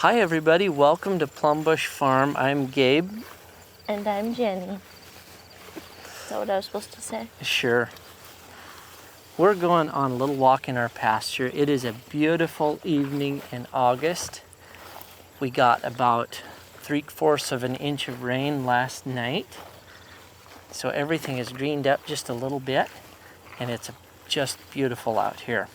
Hi everybody, welcome to Plumbush Farm. I'm Gabe. And I'm Jenny. Is that what I was supposed to say? Sure. We're going on a little walk in our pasture. It is a beautiful evening in August. We got about 3/4 of an inch of rain last night. So everything is greened up just a little bit and it's just beautiful out here.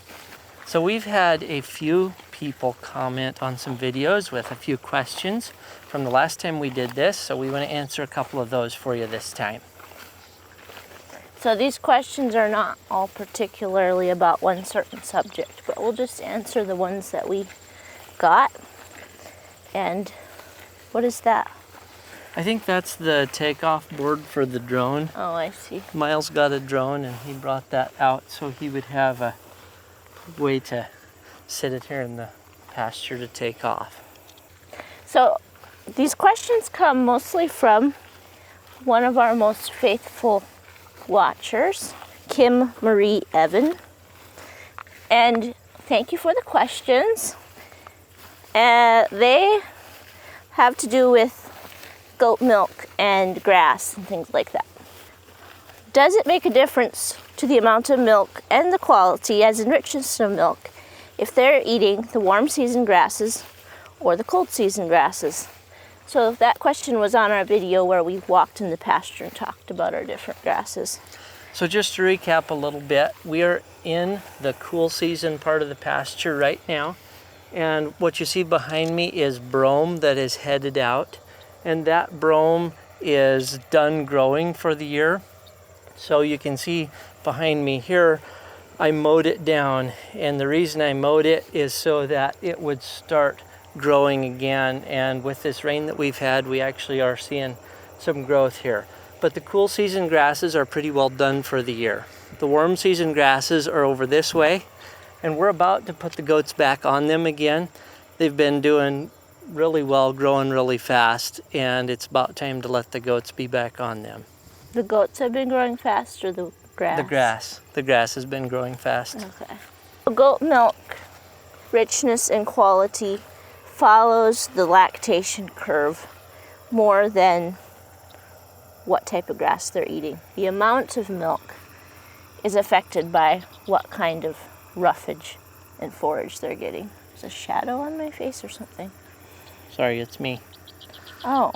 So we've had a few people comment on some videos with a few questions from the last time we did this, so we want to answer a couple of those for you this time. So these questions are not all particularly about one certain subject, but we'll just answer the ones that we got. And what is that? I think that's the takeoff board for the drone. Oh, I see. Miles got a drone and he brought that out so he would have a way to sit it here in the pasture to take off. So these questions come mostly from one of our most faithful watchers, Kim Marie Evan. And thank you for the questions. They have to do with goat milk and grass and things like that. Does it make a difference to the amount of milk and the quality as in richness of milk if they're eating the warm season grasses or the cold season grasses? So that question was on our video where we walked in the pasture and talked about our different grasses. So just to recap a little bit, we are in the cool season part of the pasture right now. And what you see behind me is brome that is headed out. And that brome is done growing for the year. So you can see behind me here, I mowed it down. And the reason I mowed it is so that it would start growing again. And with this rain that we've had, we actually are seeing some growth here. But the cool season grasses are pretty well done for the year. The warm season grasses are over this way. And we're about to put the goats back on them again. They've been doing really well, growing really fast, and it's about time to let the goats be back on them. The goats have been growing fast, or the grass? The grass. The grass has been growing fast. Okay. Goat milk richness and quality follows the lactation curve more than what type of grass they're eating. The amount of milk is affected by what kind of roughage and forage they're getting. There's a shadow on my face or something. Sorry, it's me. Oh.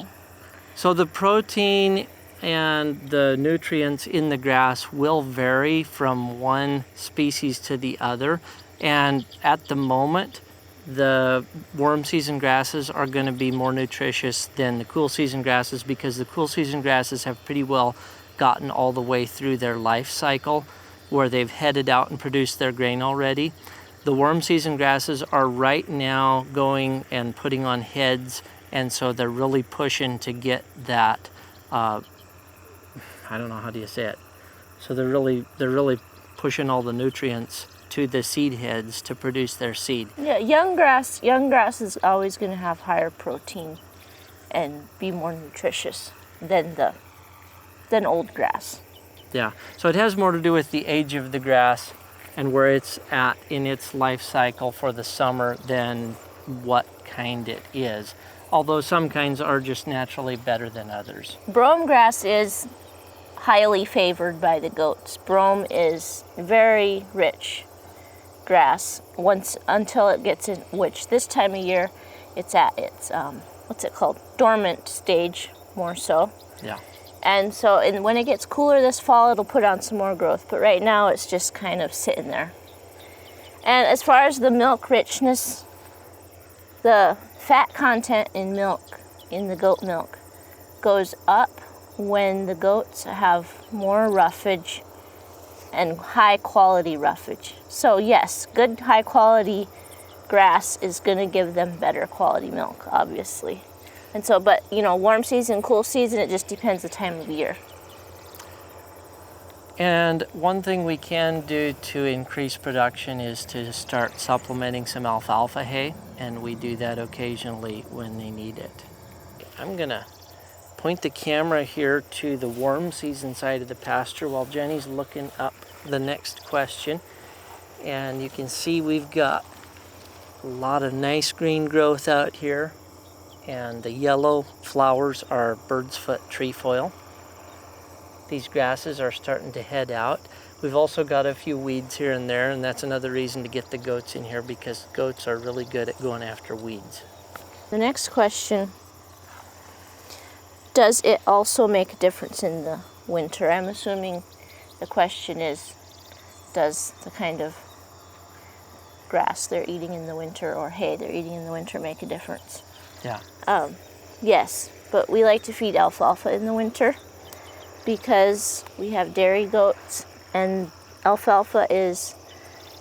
So the protein and the nutrients in the grass will vary from one species to the other. And at the moment, the warm season grasses are going to be more nutritious than the cool season grasses because the cool season grasses have pretty well gotten all the way through their life cycle where they've headed out and produced their grain already. The warm season grasses are right now going and putting on heads, and so they're really pushing to get that, I don't know, how do you say it? So they're really pushing all the nutrients to the seed heads to produce their seed. Yeah, young grass is always going to have higher protein and be more nutritious than old grass. Yeah, so it has more to do with the age of the grass and where it's at in its life cycle for the summer than what kind it is. Although some kinds are just naturally better than others. Brome grass is highly favored by the goats. Brome is very rich grass until it gets in, which this time of year it's at its what's it called, dormant stage more so. Yeah. And so when it gets cooler this fall, it'll put on some more growth. But right now, it's just kind of sitting there. And as far as the milk richness, the fat content in milk, in the goat milk, goes up when the goats have more roughage and high quality roughage. So yes, good high quality grass is going to give them better quality milk, obviously. And so, but warm season, cool season, it just depends the time of year. And one thing we can do to increase production is to start supplementing some alfalfa hay, and we do that occasionally when they need it. I'm gonna point the camera here to the warm season side of the pasture while Jenny's looking up the next question. And you can see we've got A lot of nice green growth out here, and the yellow flowers are bird's foot trefoil. These grasses are starting to head out. We've also got a few weeds here and there, and that's another reason to get the goats in here, because goats are really good at going after weeds. The next question, does it also make a difference in the winter? I'm assuming the question is, does the kind of grass they're eating in the winter or hay they're eating in the winter make a difference? Yeah. Yes, but we like to feed alfalfa in the winter because we have dairy goats, and alfalfa is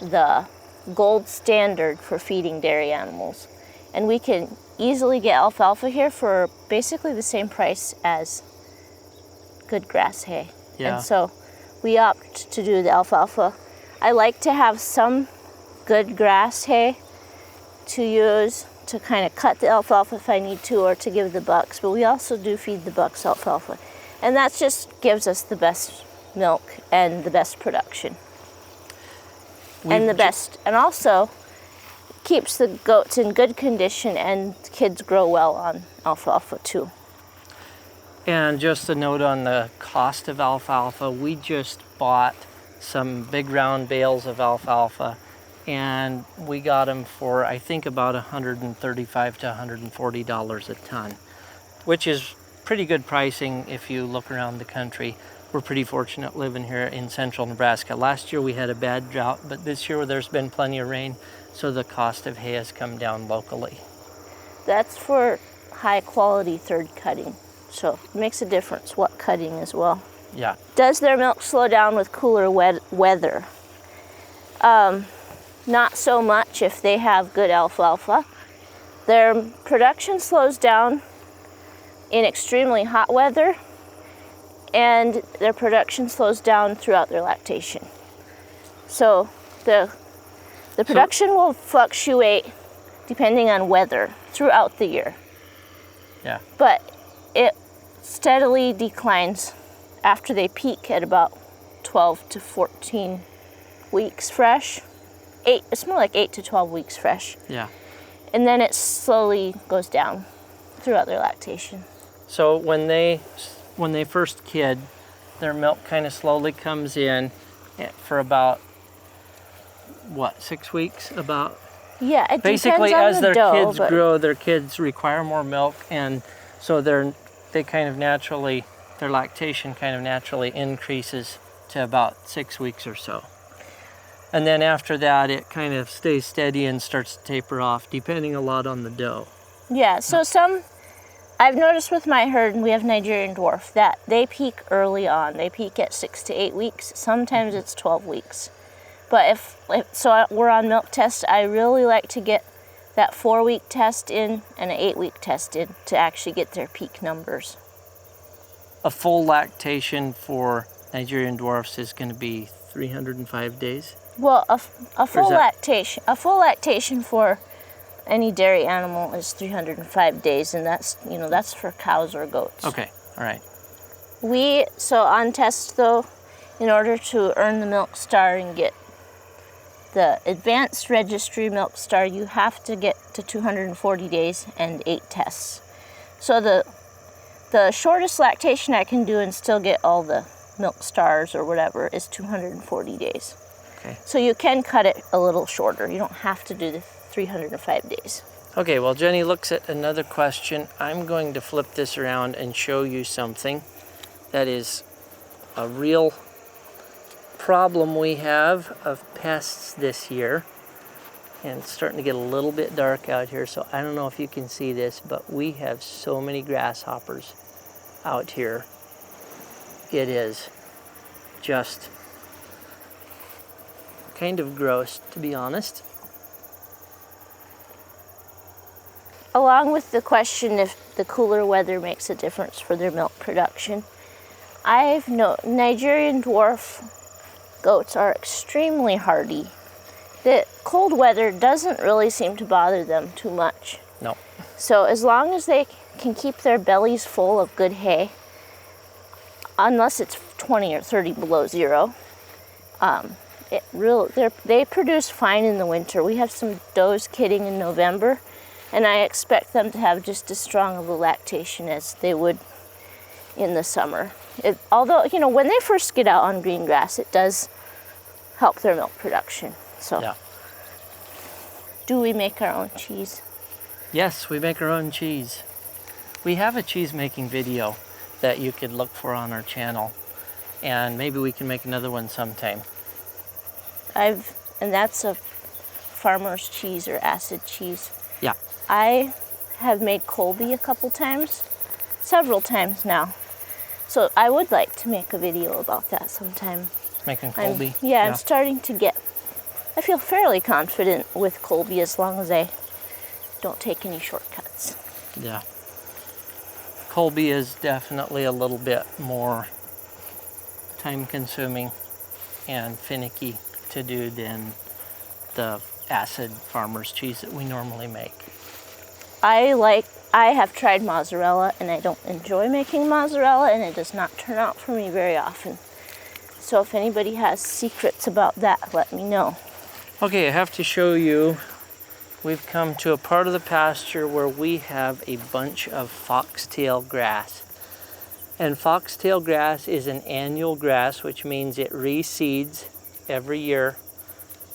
the gold standard for feeding dairy animals. And we can easily get alfalfa here for basically the same price as good grass hay. Yeah. And so we opt to do the alfalfa. I like to have some good grass hay to use to kind of cut the alfalfa if I need to, or to give the bucks, but we also do feed the bucks alfalfa. And that just gives us the best milk and the best production. And also keeps the goats in good condition, and kids grow well on alfalfa too. And just a note on the cost of alfalfa, we just bought some big round bales of alfalfa, and we got them for, I think, about $135 to $140 a ton, which is pretty good pricing if you look around the country. We're pretty fortunate living here in central Nebraska. Last year we had a bad drought, but this year there's been plenty of rain, so the cost of hay has come down locally. That's for high quality third cutting, so it makes a difference what cutting as well. Yeah. Does their milk slow down with cooler weather? Not so much if they have good alfalfa. Their production slows down in extremely hot weather, and their production slows down throughout their lactation. So the production will fluctuate depending on weather throughout the year. Yeah. But it steadily declines after they peak at about 12 to 14 weeks fresh. It's more like 8 to 12 weeks fresh. Yeah. And then it slowly goes down throughout their lactation. So when they first kid, their milk kind of slowly comes in for about, 6 weeks? About. Yeah, it basically, depends on as the their dough, kids grow, their kids require more milk, and so they kind of naturally, their lactation kind of naturally increases to about 6 weeks or so. And then after that, it kind of stays steady and starts to taper off, depending a lot on the dough. Yeah, so I've noticed with my herd, and we have Nigerian dwarf, that they peak early on. They peak at 6 to 8 weeks. Sometimes it's 12 weeks. But so we're on milk test, I really like to get that 4-week test in and an 8-week test in to actually get their peak numbers. A full lactation for Nigerian dwarfs is going to be 305 days. Well, a full lactation for any dairy animal is 305 days, and that's for cows or goats. Okay, all right. So on test though, in order to earn the Milk Star and get the advanced registry Milk Star, you have to get to 240 days and 8 tests. So the shortest lactation I can do and still get all the Milk Stars or whatever is 240 days. Okay. So you can cut it a little shorter. You don't have to do the 305 days. Okay, well, Jenny looks at another question. I'm going to flip this around and show you something that is a real problem we have of pests this year. And it's starting to get a little bit dark out here, so I don't know if you can see this, but we have so many grasshoppers out here. It is just kind of gross, to be honest. Along with the question if the cooler weather makes a difference for their milk production, Nigerian dwarf goats are extremely hardy. The cold weather doesn't really seem to bother them too much. No. So as long as they can keep their bellies full of good hay, unless it's 20 or 30 below zero, They produce fine in the winter. We have some does kidding in November, and I expect them to have just as strong of a lactation as they would in the summer. Although, when they first get out on green grass, it does help their milk production. So, Yeah. Do we make our own cheese? Yes, we make our own cheese. We have a cheese making video that you could look for on our channel, and maybe we can make another one sometime. And that's a farmer's cheese or acid cheese. Yeah. I have made Colby a couple times, several times now. So I would like to make a video about that sometime. Making Colby? I'm starting to I feel fairly confident with Colby as long as I don't take any shortcuts. Yeah. Colby is definitely a little bit more time consuming and finicky to do than the acid farmer's cheese that we normally make. I have tried mozzarella, and I don't enjoy making mozzarella, and it does not turn out for me very often. So if anybody has secrets about that, let me know. Okay, I have to show you, we've come to a part of the pasture where we have a bunch of foxtail grass. And foxtail grass is an annual grass, which means it reseeds every year.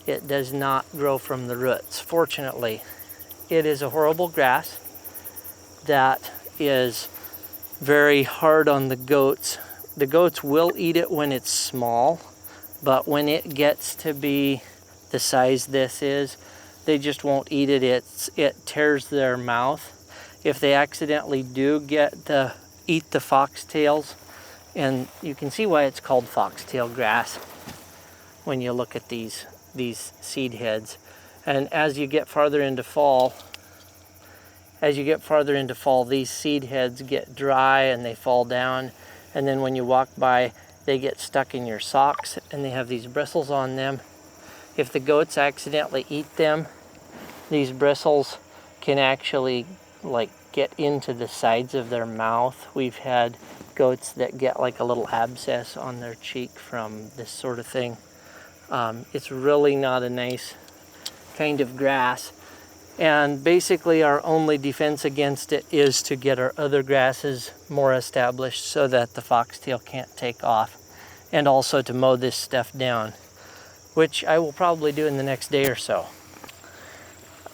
It does not grow from the roots, fortunately. It is a horrible grass that is very hard on the goats. The goats will eat it when it's small, but when it gets to be the size this is, they just won't eat it. It tears their mouth. If they accidentally do eat the foxtails, and you can see why it's called foxtail grass when you look at these seed heads. And as you get farther into fall, these seed heads get dry and they fall down. And then when you walk by, they get stuck in your socks and they have these bristles on them. If the goats accidentally eat them, these bristles can actually get into the sides of their mouth. We've had goats that get like a little abscess on their cheek from this sort of thing. It's really not a nice kind of grass. And basically our only defense against it is to get our other grasses more established so that the foxtail can't take off. And also to mow this stuff down, which I will probably do in the next day or so.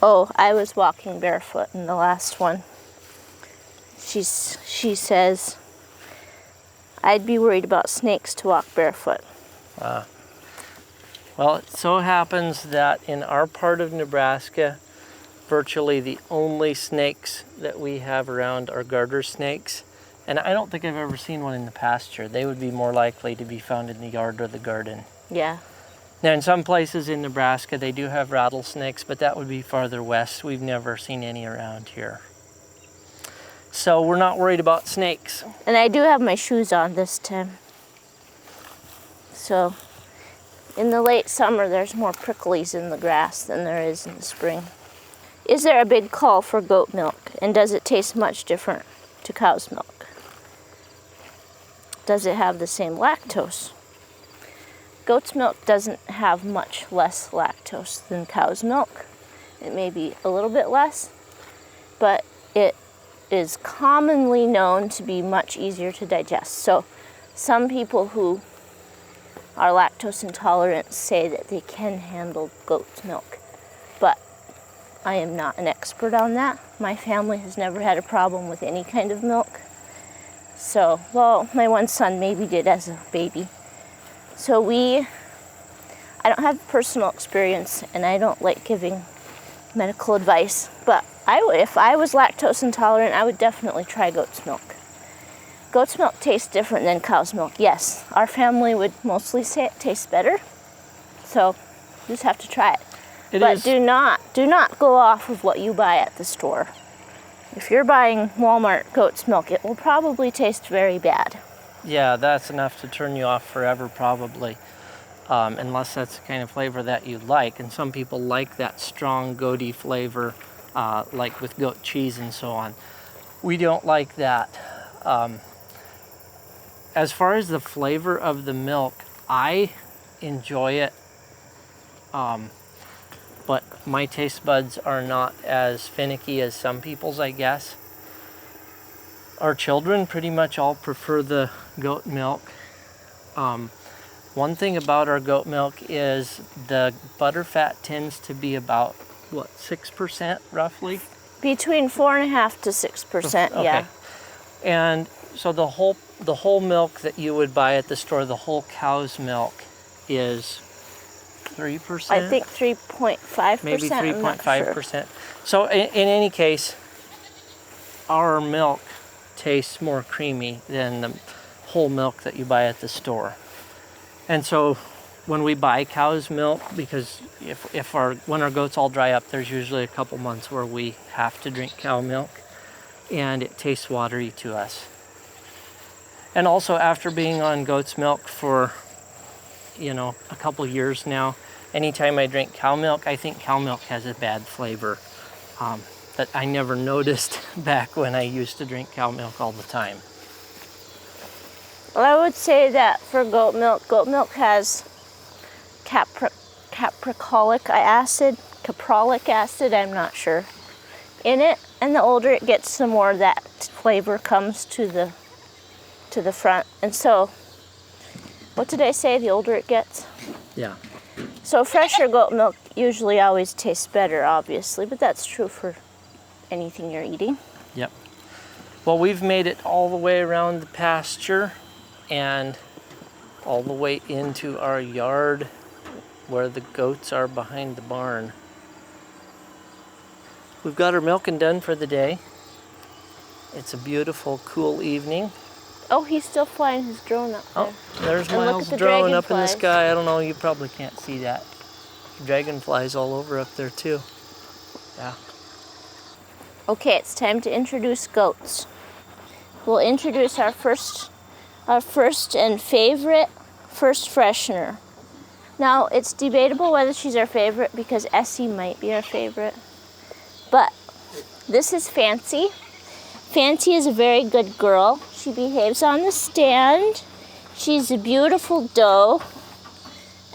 Oh, I was walking barefoot in the last one. She says, I'd be worried about snakes to walk barefoot. Well, it so happens that in our part of Nebraska, virtually the only snakes that we have around are garter snakes. And I don't think I've ever seen one in the pasture. They would be more likely to be found in the yard or the garden. Yeah. Now, in some places in Nebraska, they do have rattlesnakes, but that would be farther west. We've never seen any around here. So we're not worried about snakes. And I do have my shoes on this time. So in the late summer, there's more pricklies in the grass than there is in the spring. Is there a big call for goat milk? And does it taste much different to cow's milk? Does it have the same lactose? Goat's milk doesn't have much less lactose than cow's milk. It may be a little bit less, but it is commonly known to be much easier to digest. So some people who are lactose intolerant say that they can handle goat's milk, but I am not an expert on that. My family has never had a problem with any kind of milk. So, well, my one son maybe did as a baby. So I don't have personal experience and I don't like giving medical advice, but if I was lactose intolerant, I would definitely try goat's milk. Goat's milk tastes different than cow's milk. Yes, our family would mostly say it tastes better. So you just have to try it. But do not go off of what you buy at the store. If you're buying Walmart goat's milk, it will probably taste very bad. Yeah, that's enough to turn you off forever probably, unless that's the kind of flavor that you like. And some people like that strong goaty flavor, like with goat cheese and so on. We don't like that. As far as the flavor of the milk, I enjoy it But my taste buds are not as finicky as some people's, I guess. Our children pretty much all prefer the goat milk. One thing about our goat milk is the butter fat tends to be about, what, 6% roughly? Between 4.5% to 6%, Okay. yeah. And so the whole milk that you would buy at the store, the whole cow's milk, is 3%? I think 3.5%. Maybe I'm not sure. 3.5%. So in any case, our milk tastes more creamy than the whole milk that you buy at the store. And so when we buy cow's milk, because when our goats all dry up, there's usually a couple months where we have to drink cow milk, and it tastes watery to us. And also, after being on goat's milk for, a couple years now, anytime I drink cow milk, I think cow milk has a bad flavor that I never noticed back when I used to drink cow milk all the time. Well, I would say that for goat milk has caprolic acid, I'm not sure, in it. And the older it gets, the more that flavor comes to the front. And so, what did I say? The older it gets? Yeah. So fresher goat milk usually always tastes better, obviously, but that's true for anything you're eating. Yep. Well, we've made it all the way around the pasture and all the way into our yard where the goats are behind the barn. We've got our milking done for the day. It's a beautiful, cool evening. Oh, he's still flying his drone up there. Oh, there's And look Miles' at the drone up in the dragonflies. sky. I don't know, you probably can't see that. Dragonflies all over up there too. Yeah. Okay, it's time to introduce goats. We'll introduce our first and favorite first freshener. Now, it's debatable whether she's our favorite because Essie might be our favorite. But this is Fancy. Fancy is a very good girl. She behaves on the stand. She's a beautiful doe.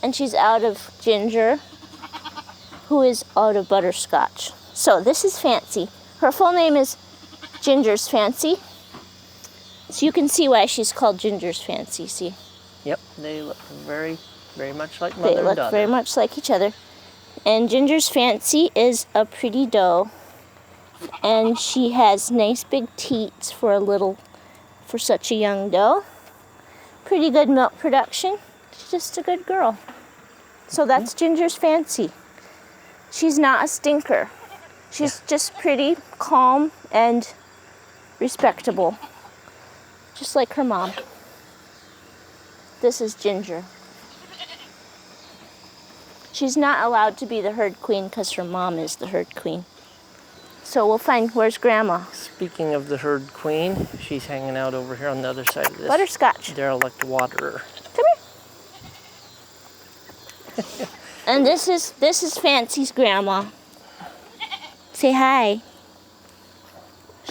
And she's out of Ginger, who is out of Butterscotch. So this is Fancy. Her full name is Ginger's Fancy. So you can see why she's called Ginger's Fancy, see? Yep, they look very, very much like mother and They look daughter. very much like each other. And Ginger's Fancy is a pretty doe. And she has nice big teats for such a young doe. Pretty good milk production. She's just a good girl. So that's Ginger's Fancy. She's not a stinker. She's just pretty, calm, and respectable. Just like her mom. This is Ginger. She's not allowed to be the herd queen because her mom is the herd queen. So we'll find, where's Grandma? Speaking of the herd queen, she's hanging out over here on the other side of this Butterscotch. derelict waterer. Come here. And this is Fancy's grandma. Say hi.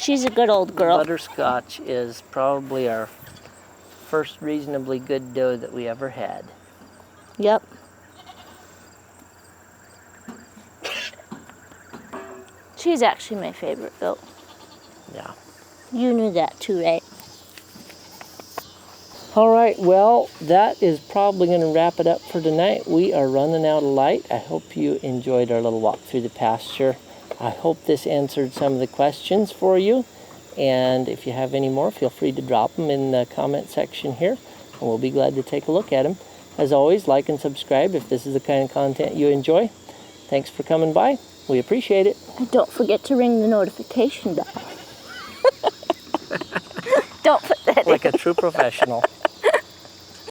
She's a good old girl. Butterscotch is probably our first reasonably good doe that we ever had. Yep. She's actually my favorite goat. Yeah. You knew that too, right? All right, well, that is probably going to wrap it up for tonight. We are running out of light. I hope you enjoyed our little walk through the pasture. I hope this answered some of the questions for you. And if you have any more, feel free to drop them in the comment section here, and we'll be glad to take a look at them. As always, like and subscribe if this is the kind of content you enjoy. Thanks for coming by. We appreciate it. And don't forget to ring the notification bell. Don't put that Like a true professional.